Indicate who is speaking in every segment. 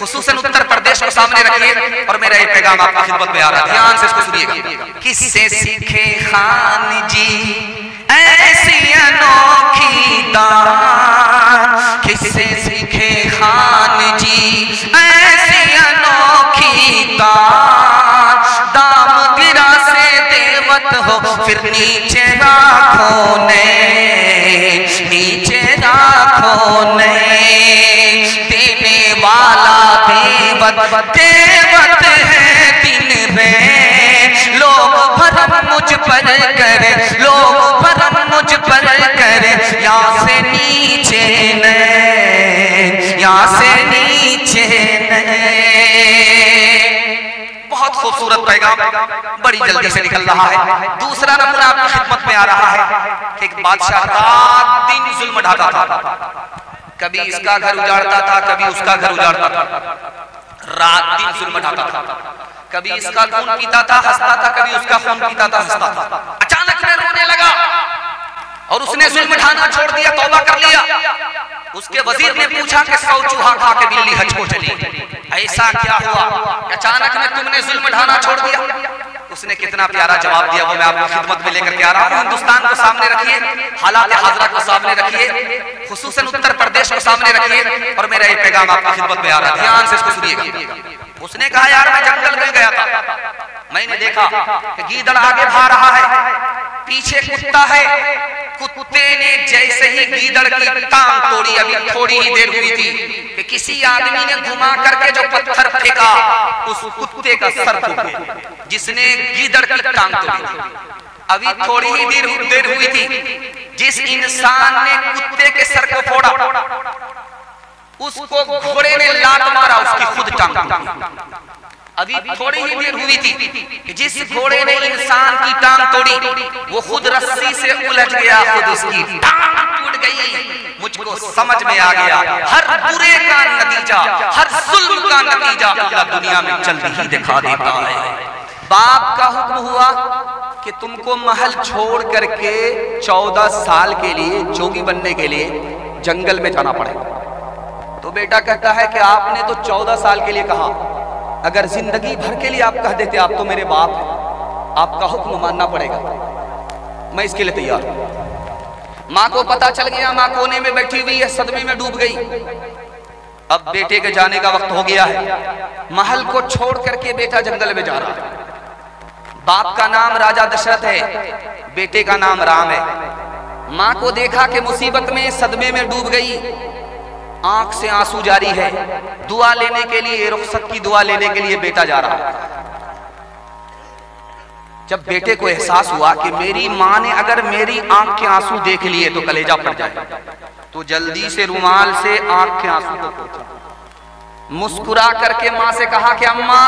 Speaker 1: खुसूसन उत्तर प्रदेश को सामने रखिए और मेरा ये पैगाम आपकी खिदमत में आ रहा है, ध्यान से इसको सुनिएगा। किससे सीखे खान जी ऐसी अनोखी दान, किससे सीखे खान जी ऐसी अनोखी दान, दाम गिरा से देवत हो फिर नीचे राखों ने, नीचे राखों ने, देने वाला देवत देवत है दिन में, लोग भरम मुझ पर करे, लोग भरम मुझ पर करे, यहाँ से नीचे न, यहाँ से नीचे न। बहुत खूबसूरत पैगाम बड़ी जल्दी से निकल रहा है। दूसरा नमूना आपकी खिदमत में आ रहा है कि एक बादशाह रात दिन जुल्म ढाता था, कभी इसका घर उजाड़ता था, कभी उसका घर उजाड़ता था, रात दिन जुल्म ढाता था, कभी इसका खून पीता था हंसता था, कभी उसका खून पीता था हंसता था। अचानक में रोने लगा और उसने जुल्म ढाना छोड़ दिया, तौबा कर लिया। उसके वजीर ने पूछा कि 100 चूहा खा के बिल्ली हज को चली, ऐसा क्या हुआ अचानक में तुमने जुल्म ढाना छोड़ दिया? उसने कितना प्यारा जवाब दिया, वो मैं आपकी खिदमत में लेकर के आ रहा हूँ। हिंदुस्तान को सामने रखिए, हालात हाजरा को सामने रखिए, खुसूसन उत्तर प्रदेश को सामने रखिए और मेरा ये पैगाम आपकी खिदमत में आ रहा है, ध्यान से इसको सुनिएगा। उसने कहा यार मैं जंगल में गया था, मैंने देखा कि गीदड़ आगे भाग रहा है, पीछे कुत्ता है, कुत्ते ने जैसे ही गीदड़ की टांग तोड़ी, अभी थोड़ी ही देर हुई थी कि किसी आदमी ने घुमा करके जो पत्थर फेंका उस कुत्ते का सर फूट गया, जिसने गीदड़ की टांग तोड़ी। अभी थोड़ी ही देर हुई थी, जिस इंसान ने कुत्ते के सर को फोड़ा उसको घोड़े ने लात मारा, उसकी खुद टांग टूटी। अभी थोड़ी ही देर हुई थी, जिस घोड़े ने इंसान की टांग तोड़ी वो खुद रस्सी से उलझ गया, खुद उसकी टांग टूट गई। मुझको समझ में आ गया हर बुरे का नतीजा, हर जुल्म का नतीजा अल्लाह दुनिया में जल्दी ही दिखा देता है। बाप का हुक्म हुआ कि तुमको महल छोड़ करके 14 साल के लिए जोगी बनने के लिए जंगल में जाना पड़ेगा। तो बेटा कहता है कि आपने तो 14 साल के लिए कहा, अगर जिंदगी भर के लिए आप कह देते आप तो मेरे बाप हैं, आपका हुक्म मानना पड़ेगा, मैं इसके लिए तैयार हूं। माँ को पता चल गया, माँ कोने में बैठी हुई है, सदमे में डूब गई। अब बेटे के जाने का वक्त हो गया है, महल को छोड़ करके बेटा जंगल में जा रहा है। बाप का नाम राजा दशरथ है, बेटे का नाम राम है। माँ को देखा कि मुसीबत में सदमे में डूब गई, आंख से आंसू जारी है, दुआ लेने के लिए, रुखसत की दुआ लेने के लिए बेटा जा रहा है। जब बेटे को एहसास हुआ कि मेरी माँ ने अगर मेरी आंख के आंसू देख लिए तो कलेजा फट जाए, तो जल्दी से रुमाल से आंख के आंसू को पोंछा, मुस्कुरा करके माँ से कहा कि अम्मा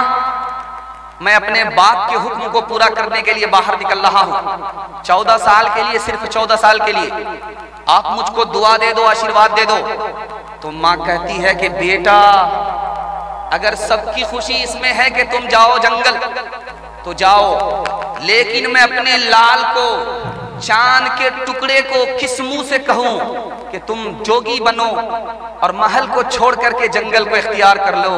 Speaker 1: मैं अपने बाप के हुक्म को पूरा करने के लिए बाहर निकल रहा हूँ, 14 साल के लिए, सिर्फ 14 साल के लिए, आप मुझको दुआ दे दो, आशीर्वाद दे दो। तो माँ कहती है कि बेटा अगर सबकी खुशी इसमें है कि तुम जाओ जंगल तो जाओ, लेकिन मैं अपने लाल को, चांद के टुकड़े को किस मुंह से कहूं कि तुम जोगी बनो और महल को छोड़ करके जंगल को इख्तियार कर लो।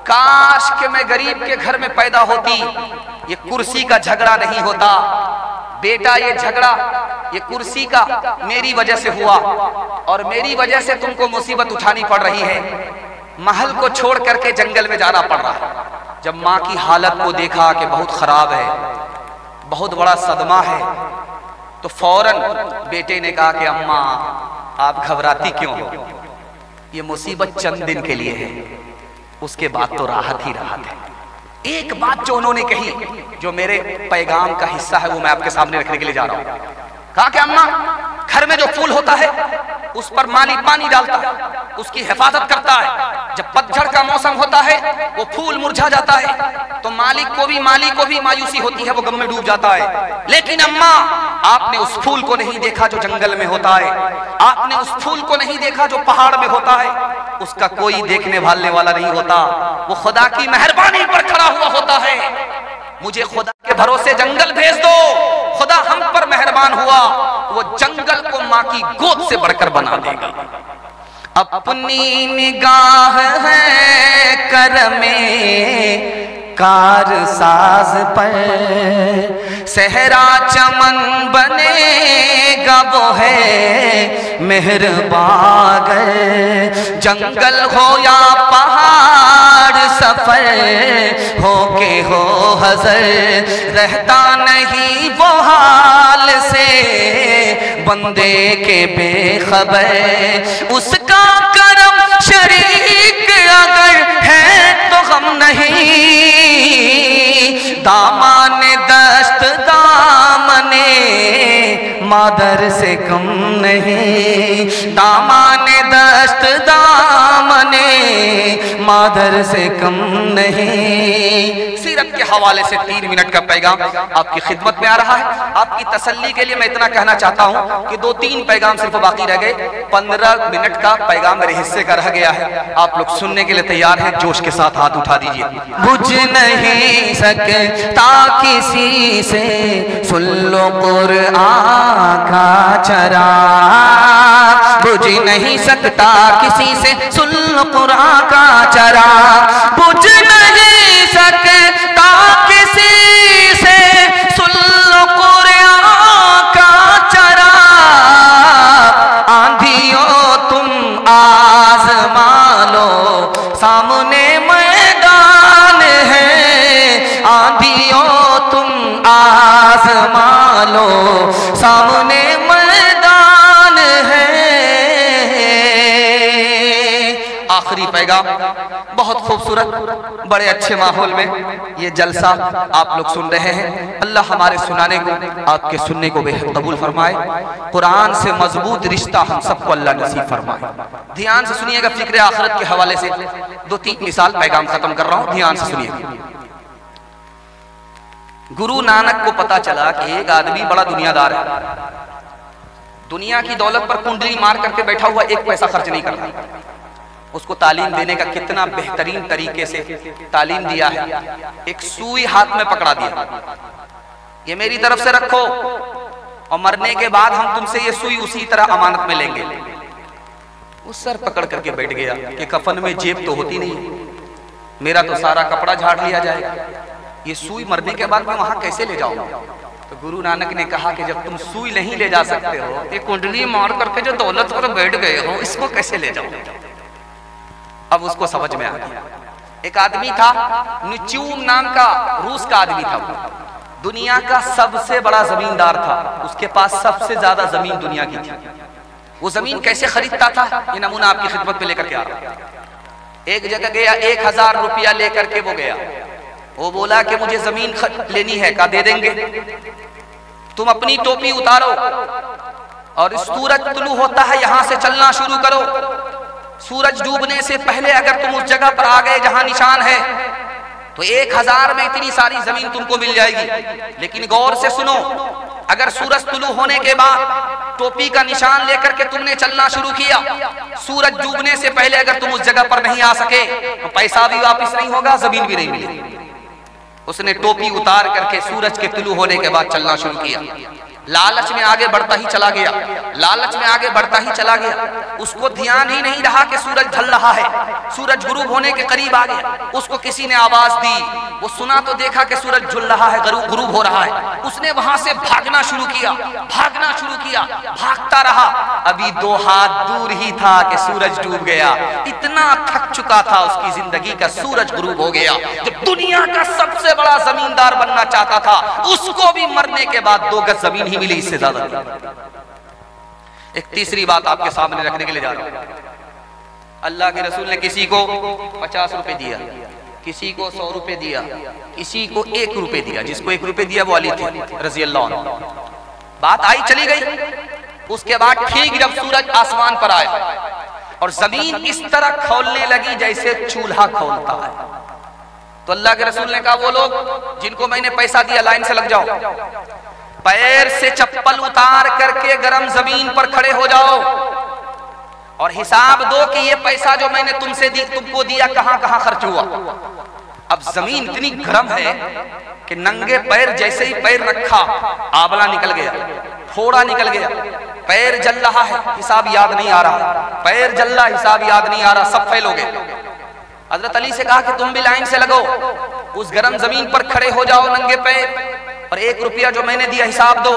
Speaker 1: काश कि मैं गरीब के घर में पैदा होती, ये कुर्सी का झगड़ा नहीं होता। बेटा ये झगड़ा, ये कुर्सी का मेरी वजह से हुआ और मेरी वजह से तुमको मुसीबत उठानी पड़ रही है, महल को छोड़ करके जंगल में जाना पड़ रहा है। जब माँ की हालत को देखा कि बहुत खराब है, बहुत बड़ा सदमा है, तो फौरन बेटे ने कहा कि अम्मा आप घबराती क्यों हो, ये मुसीबत चंद दिन के लिए है, उसके बाद तो राहत ही राहत है। एक बात जो उन्होंने कही, जो मेरे पैगाम का हिस्सा है, वो मैं आपके सामने रखने के लिए जा रहा हूं। कहा कि अम्मा घर में जो फूल होता है उस पर माली पानी डालता है, उसकी हिफाजत करता है। जब पतझड़ का मौसम होता है वो फूल मुरझा जाता है तो माली को भी मायूसी होती है, वो गम में डूब जाता है। लेकिन अम्मा आपने उस फूल को नहीं देखा जो जंगल में होता है, आपने उस फूल को नहीं देखा जो पहाड़ में होता है, उसका कोई देखने भालने वाला नहीं होता, वो खुदा की मेहरबानी पर खड़ा हुआ होता है। मुझे खुदा के भरोसे जंगल भेज दो, खुदा हम पर मेहरबान हुआ, वो जंगल को माँ की गोद से बढ़कर बना देगा। अपनी निगाह है कार साज पर सहरा चमन बनेगा वो है मेहरबान। जंगल हो या पहाड़ सफर हो के हो हजर रहता नहीं वो हाल से बंदे के बेखबर। उसका करम शरीक अगर है तो हम नहीं, दामाने दस्त दामने मादर से कम नहीं, दामाने दस्त दामने मादर से कम नहीं। सीरत के हवाले से 3 मिनट का पैगाम आपकी खिदमत में आ रहा है। आपकी तसल्ली के लिए मैं इतना कहना चाहता हूं कि 2-3 पैगाम सिर्फ बाकी रह गए। 15 मिनट का पैगाम मेरे हिस्से का रह गया है। आप लोग सुनने के लिए तैयार हैं? जोश के साथ हाथ उठा दीजिए। बुझ नहीं सकता किसी से सुन लो कुरआन का चराग, बुझ नहीं सकता किसी से सुन लो कुरआन का चराग, बुझ नहीं सकता किसी से सुन लो कुरआन का चराग। आंधियों तुम आज़मा लो सामने मैदान है, आंधियों तुम आज़मा लो सामने मैदान है। आखिरी पैगाम बहुत खूबसूरत, बड़े अच्छे माहौल में ये जलसा आप लोग सुन रहे हैं। अल्लाह हमारे सुनाने को, आपके सुनने को बेहद कबूल फरमाए। कुरान से मजबूत रिश्ता हम सबको अल्लाह नसीब फरमाए। ध्यान से सुनिएगा, फिक्र आखिरत के हवाले से 2-3 मिसाल पैगाम खत्म कर रहा हूं, ध्यान से सुनिएगा। गुरु नानक को पता चला कि एक आदमी बड़ा दुनियादार है, दुनिया की दौलत पर कुंडली मार करके बैठा हुआ, एक पैसा खर्च नहीं कर रहा। उसको तालीम देने का कितना बेहतरीन तरीके से तालीम दिया है। एक सुई हाथ में पकड़ा दिया, ये मेरी तरफ से रखो और मरने के बाद हम तुमसे ये सुई उसी तरह अमानत में लेंगे। वो सर पकड़ करके बैठ गया कि कफन में जेब तो होती नहीं, मेरा तो सारा कपड़ा झाड़ लिया जाएगा, ये सुई मरने के बाद मैं वहां कैसे ले जाऊंगा। तो गुरु नानक ने कहा कि जब तुम सुई नहीं ले जा सकते हो, ये कुंडली मार करके जो दौलत पर बैठ गए हो, इसको कैसे ले जाओगे। अब उसको समझ में आ गया। एक आदमी था, निच्यूम नाम का, रूस का आदमी था, दुनिया का सबसे बड़ा जमींदार था, उसके पास सबसे ज्यादा जमीन दुनिया की थी। वो जमीन कैसे खरीदता था, ये नमूना आपकी खिदमत में लेकर के आ रहा हूं। एक जगह गया, 1000 रुपया लेकर के वो गया, वो बोला कि मुझे जमीन लेनी है, कहा दे देंगे, तुम अपनी टोपी उतारो और सूरज तुलू होता है यहां से चलना शुरू करो, सूरज डूबने से पहले अगर तुम उस जगह पर आ गए जहां निशान है तो 1000 में इतनी सारी जमीन तुमको मिल जाएगी। लेकिन गौर से सुनो, अगर सूरज तुलू होने के बाद टोपी का निशान लेकर के तुमने चलना शुरू किया, सूरज डूबने से पहले अगर तुम उस जगह पर नहीं आ सके तो पैसा भी वापस नहीं होगा, जमीन भी नहीं मिलेगी। उसने टोपी उतार करके सूरज के तुलू होने के बाद चलना शुरू किया। लालच में आगे बढ़ता ही चला गया, लालच में आगे बढ़ता ही चला गया। उसको ध्यान ही नहीं रहा कि सूरज ढल रहा है, सूरज गुरूब होने के करीब आ गया। उसको किसी ने आवाज दी, वो सुना तो देखा कि सूरज झुल रहा है, गुरूब हो रहा है। उसने वहां से भागना शुरू किया, भागना शुरू किया, भागता रहा। अभी 2 हाथ दूर ही था कि सूरज डूब गया। इतना थक चुका था उसकी जिंदगी का, सूरज गुरूब हो गया। जब दुनिया का सबसे बड़ा जमींदार बनना चाहता था, उसको भी मरने के बाद 2 गज जमीन ही मिली, इससे ज्यादा। एक तीसरी बात आपके सामने रखने के लिए जा रहा हूं। अल्लाह के रसूल ने किसी को 50 रुपए दिया, किसी को 100 रुपए दिया, किसी को 1 रुपए दिया। जिसको 1 रुपए दिया वो अली थे रजी अल्लाह अन्हु। बात आई चली गई। उसके बाद ठीक जब सूरज आसमान पर आया और जमीन इस तरह खौलने लगी जैसे चूल्हा खौलता है, तो अल्लाह के रसूल ने कहा वो लोग जिनको मैंने पैसा दिया लाइन से लग जाओ, पैर से चप्पल उतार करके गरम जमीन पर खड़े हो जाओ और हिसाब दो कि ये पैसा जो मैंने तुमको दिया कहां कहां खर्च हुआ। अब जमीन इतनी गर्म है कि नंगे पैर जैसे ही पैर रखा आंवला निकल गया, फोड़ा निकल गया, पैर जल रहा है, हिसाब याद नहीं आ रहा, पैर जल रहा, हिसाब याद नहीं आ रहा, सब फेल हो गए। हजरत अली से कहा कि तुम भी लाइन से लगो। उस गर्म जमीन पर खड़े हो जाओ नंगे पैर, और 1 रुपया जो मैंने दिया हिसाब दो।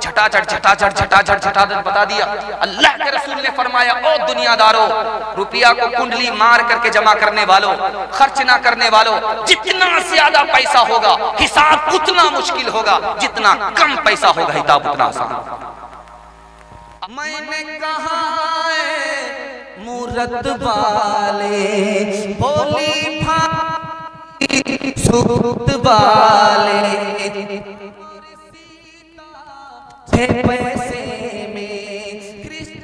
Speaker 1: झटाझट झटाझट झटाझट झटाझट बता दिया। अल्लाह के रसूल ने फरमाया, ओ दुनियादारों, रुपया को कुंडली मार करके जमा करने वालों, खर्च ना करने वालों, जितना ज्यादा पैसा होगा हिसाब उतना मुश्किल होगा, जितना कम पैसा होगा हिसाब उतना आसान। मैंने कहा है मूरत वाले बोली भाई सूत वाले, पैसे में कृष्ण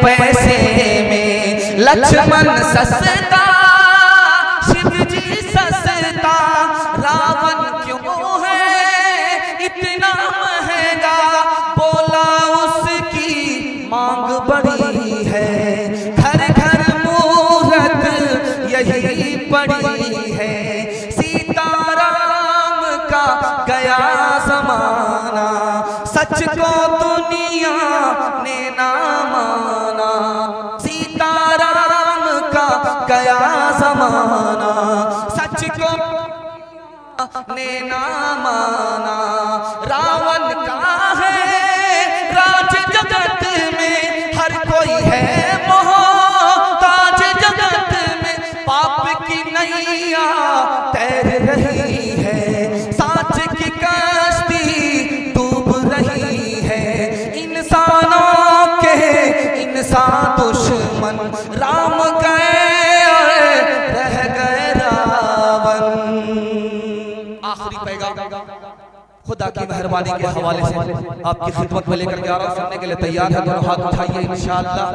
Speaker 1: पैसे में लक्ष्मण सस्ता, शिव जी सस्ता, रावण क्यों है इतना महंगा, बोला उसकी मांग बड़ी है, घर घर मूरत यही पड़ी है, सीताराम का गया जमाना, सच को दुनिया ने ना माना, सीताराम का गया जमाना, सच को ने ना माना, रावण का है राज जगत में, हर कोई है मोहताज जगत में, पाप की नैया तैर रही है, साच की कश्ती डूब रही है, इंसानों के इंसान दुश्मन राम गए रह गए रावण। आखिरी पैगाम खुदा की मेहरबानी के हवाले से आपकी खिदमत में लेकर के आ रहा हूं, सुनने के लिए तैयार है? दोनों हाथ उठाइए इंशाअल्लाह।